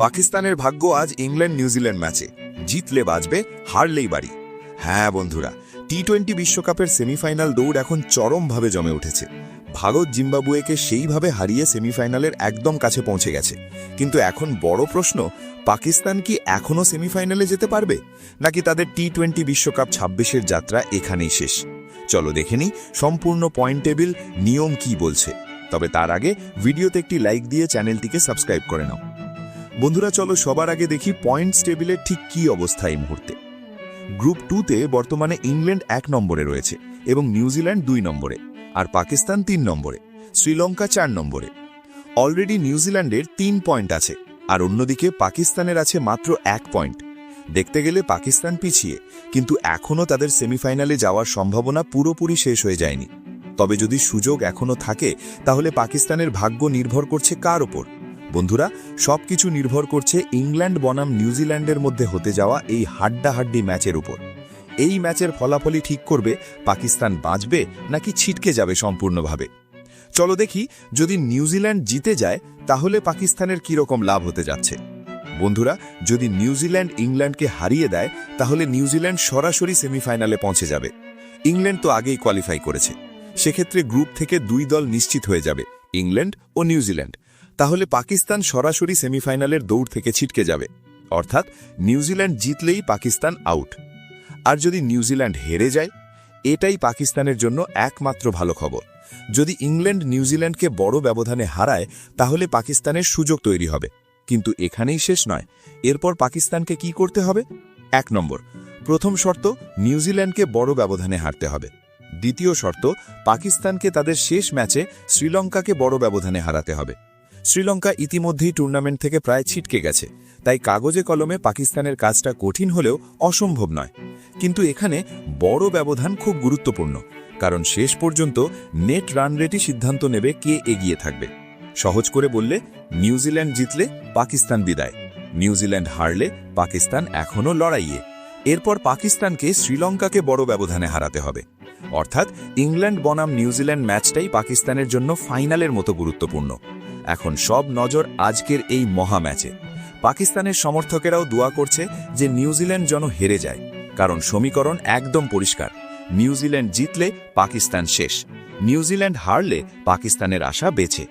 পাকিস্তানের ভাগ্য আজ ইংল্যান্ড নিউজিল্যান্ড ম্যাচে, জিতলে বাজবে, হারলেই বাড়ি। হ্যাঁ বন্ধুরা, টি-20 বিশ্বকাপের সেমিফাইনাল দৌড় এখন চরমভাবে জমে উঠেছে। ভারত জিম্বাবুয়েকে সেইভাবে হারিয়ে সেমিফাইনালের একদম কাছে পৌঁছে গেছে। কিন্তু এখন বড় প্রশ্ন, পাকিস্তান কি এখনও সেমিফাইনালে যেতে পারবে, নাকি তাদের টি-20 বিশ্বকাপ 26-এর যাত্রা এখানেই শেষ? চলো দেখে নিই সম্পূর্ণ পয়েন্ট টেবিল নিয়ম কি বলছে। তবে তার আগে ভিডিওতে একটি লাইক দিয়ে চ্যানেলটিকে সাবস্ক্রাইব করে নাও। বন্ধুরা চলো সবার আগে দেখি পয়েন্টস টেবিলের ঠিক কী অবস্থা এই মুহূর্তে। গ্রুপ 2-তে বর্তমানে ইংল্যান্ড 1 নম্বরে রয়েছে এবং নিউজিল্যান্ড 2 নম্বরে, আর পাকিস্তান 3 নম্বরে, শ্রীলঙ্কা 4 নম্বরে। অলরেডি নিউজিল্যান্ডের 3 পয়েন্ট আছে, আর অন্যদিকে পাকিস্তানের আছে মাত্র 1 পয়েন্ট। দেখতে গেলে পাকিস্তান পিছিয়ে, কিন্তু এখনও তাদের সেমিফাইনালে যাওয়ার সম্ভাবনা পুরোপুরি শেষ হয়ে যায়নি। তবে যদি সুযোগ এখনও থাকে, তাহলে পাকিস্তানের ভাগ্য নির্ভর করছে কার ওপর? বন্ধুরা, সবকিছু নির্ভর করছে ইংল্যান্ড বনাম নিউজিল্যান্ডের মধ্যে হতে যাওয়া এই হাড্ডাহাড্ডি ম্যাচের উপর। এই ম্যাচের ফলাফলই ঠিক করবে পাকিস্তান বাঁচবে নাকি ছিটকে যাবে সম্পূর্ণভাবে। চলো দেখি, যদি নিউজিল্যান্ড জিতে যায় তাহলে পাকিস্তানের কীরকম লাভ হতে যাচ্ছে। বন্ধুরা, যদি নিউজিল্যান্ড ইংল্যান্ডকে হারিয়ে দেয় তাহলে নিউজিল্যান্ড সরাসরি সেমিফাইনালে পৌঁছে যাবে। ইংল্যান্ড তো আগেই কোয়ালিফাই করেছে। সেক্ষেত্রে গ্রুপ থেকে 2 দল নিশ্চিত হয়ে যাবে, ইংল্যান্ড ও নিউজিল্যান্ড। তাহলে পাকিস্তান সরাসরি সেমিফাইনালের দৌড় থেকে ছিটকে যাবে, অর্থাৎ নিউজিল্যান্ড জিতলেই পাকিস্তান আউট। আর যদি নিউজিল্যান্ড হেরে যায়, এটাই পাকিস্তানের জন্য একমাত্র ভালো খবর। যদি ইংল্যান্ড নিউজিল্যান্ডকে বড় ব্যবধানে হারায় তাহলে পাকিস্তানের সুযোগ তৈরি হবে। কিন্তু এখানেই শেষ নয়, এরপর পাকিস্তানকে কি করতে হবে? 1 নম্বর, প্রথম শর্ত নিউজিল্যান্ডকে বড় ব্যবধানে হারতে হবে। দ্বিতীয় শর্ত, পাকিস্তানকে তাদের শেষ ম্যাচে শ্রীলঙ্কাকে বড় ব্যবধানে হারাতে হবে। শ্রীলঙ্কা ইতিমধ্যেই টুর্নামেন্ট থেকে প্রায় ছিটকে গেছে, তাই কাগজে কলমে পাকিস্তানের কাজটা কঠিন হলেও অসম্ভব নয়। কিন্তু এখানে বড় ব্যবধান খুব গুরুত্বপূর্ণ, কারণ শেষ পর্যন্ত নেট রান রেটই সিদ্ধান্ত নেবে কে এগিয়ে থাকবে। সহজ করে বললে, নিউজিল্যান্ড জিতলে পাকিস্তান বিদায়, নিউজিল্যান্ড হারলে পাকিস্তান এখনও লড়াইয়ে। এরপর পাকিস্তানকে শ্রীলঙ্কাকে বড় ব্যবধানে হারাতে হবে। অর্থাৎ ইংল্যান্ড বনাম নিউজিল্যান্ড ম্যাচটাই পাকিস্তানের জন্য ফাইনালের মতো গুরুত্বপূর্ণ। এখন সব নজর আজকের এই মহা ম্যাচে। পাকিস্তানের সমর্থকেরাও দোয়া করছে যে নিউজিল্যান্ড যেন হেরে যায়, কারণ সমীকরণ একদম পরিষ্কার। নিউজিল্যান্ড জিতলে পাকিস্তান শেষ, নিউজিল্যান্ড হারলে পাকিস্তানের আশা বেঁচে।